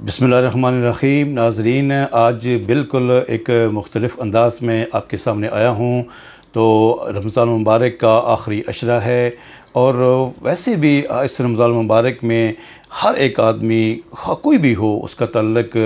بسم اللہ الرحمن الرحیم۔ ناظرین، آج بالکل ایک مختلف انداز میں آپ کے سامنے آیا ہوں۔ تو رمضان المبارک کا آخری عشرہ ہے، اور ویسے بھی اس رمضان المبارک میں ہر ایک آدمی کوئی بھی ہو، اس کا تعلق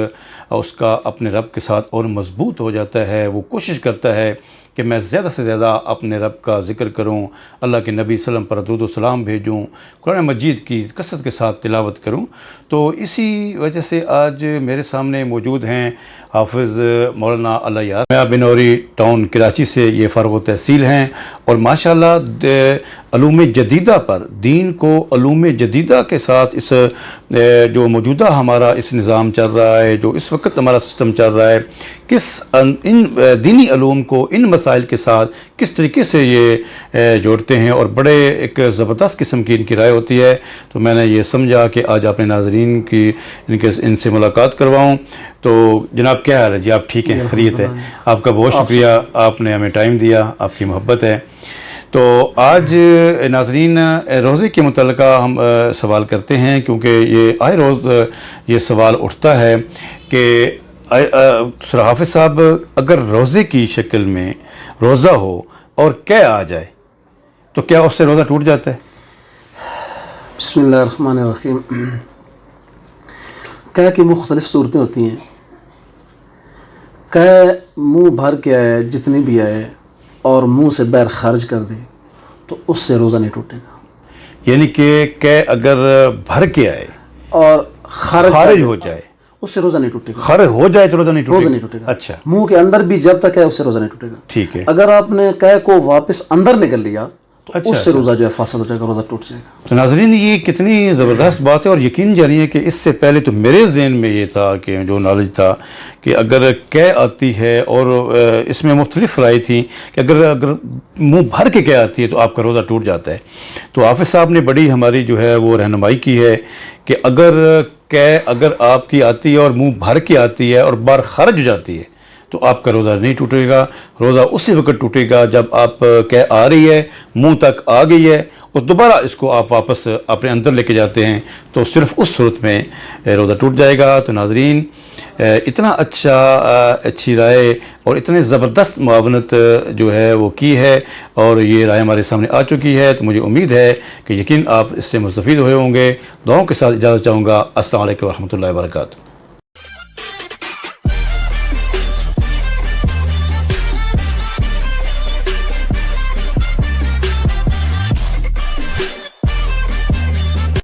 اس کا اپنے رب کے ساتھ اور مضبوط ہو جاتا ہے۔ وہ کوشش کرتا ہے کہ میں زیادہ سے زیادہ اپنے رب کا ذکر کروں، اللہ کے نبی صلی اللہ علیہ وسلم پر درود و سلام بھیجوں، قرآن مجید کی کثرت کے ساتھ تلاوت کروں۔ تو اسی وجہ سے آج میرے سامنے موجود ہیں حافظ مولانا علیہ بنوری ٹاؤن کراچی سے، یہ فارغ التحصیل ہیں، اور ماشاءاللہ علوم جدیدہ پر دین کو علوم جدیدہ کے ساتھ اس جو موجودہ ہمارا اس نظام چل رہا ہے، جو اس وقت ہمارا سسٹم چل رہا ہے، ان دینی علوم کو ان مسائل کے ساتھ کس طریقے سے یہ جوڑتے ہیں، اور بڑے ایک زبردست قسم کی ان کی رائے ہوتی ہے۔ تو میں نے یہ سمجھا کہ آج اپنے ناظرین کی ان سے ملاقات کرواؤں۔ تو جناب کیا حال ہے جی؟ آپ ٹھیک ہیں؟ خیریت ہے؟ آپ کا بہت شکریہ، آپ نے ہمیں ٹائم دیا، آپ کی محبت ہے۔ تو آج ناظرین روزے کے متعلقہ ہم سوال کرتے ہیں، کیونکہ یہ آئے روز یہ سوال اٹھتا ہے کہ حافظ صاحب، اگر روزے کی شکل میں روزہ ہو اور قے آ جائے تو کیا اس سے روزہ ٹوٹ جاتا ہے؟ بسم اللہ الرحمن الرحیم۔ قے کی مختلف صورتیں ہوتی ہیں۔ قے منہ بھر کے آئے، جتنی بھی آئے، اور منہ سے بیر خارج کر دے تو اس سے روزہ نہیں ٹوٹے گا۔ یعنی کہ قے اگر بھر کے آئے اور خارج ہو جائے اس سے روزہ نہیں ٹوٹے گا۔ خارج ہو جائے تو روزہ نہیں ٹوٹے گا۔ اچھا، منہ کے اندر بھی جب تک ہے اس سے روزہ نہیں ٹوٹے گا۔ ٹھیک ہے۔ اگر آپ نے قے کو واپس اندر نکل لیا تو اس سے روزہ جو ہے فاسد ہو جائے گا، روزہ ٹوٹ جائے گا۔ تو ناظرین، یہ کتنی زبردست بات ہے، اور یقین جانیے کہ اس سے پہلے تو میرے ذہن میں یہ تھا کہ جو نالج تھا کہ اگر قے آتی ہے، اور اس میں مختلف رائے تھیں کہ اگر منہ بھر کے قے آتی ہے تو آپ کا روزہ ٹوٹ جاتا ہے۔ تو حافظ صاحب نے بڑی ہماری جو ہے وہ رہنمائی کی ہے کہ اگر آپ کی آتی ہے اور منہ بھر کے آتی ہے اور بار خارج ہو جاتی ہے تو آپ کا روزہ نہیں ٹوٹے گا۔ روزہ اسی وقت ٹوٹے گا جب آپ قے آ رہی ہے، منہ تک آ گئی ہے، اور دوبارہ اس کو آپ واپس اپنے اندر لے کے جاتے ہیں تو صرف اس صورت میں روزہ ٹوٹ جائے گا۔ تو ناظرین، اتنا اچھی رائے اور اتنے زبردست معاونت جو ہے وہ کی ہے، اور یہ رائے ہمارے سامنے آ چکی ہے، تو مجھے امید ہے کہ یقین آپ اس سے مستفید ہوئے ہوں گے۔ دعاؤں کے ساتھ اجازت چاہوں گا۔ السلام علیکم ورحمۃ اللہ وبرکاتہ۔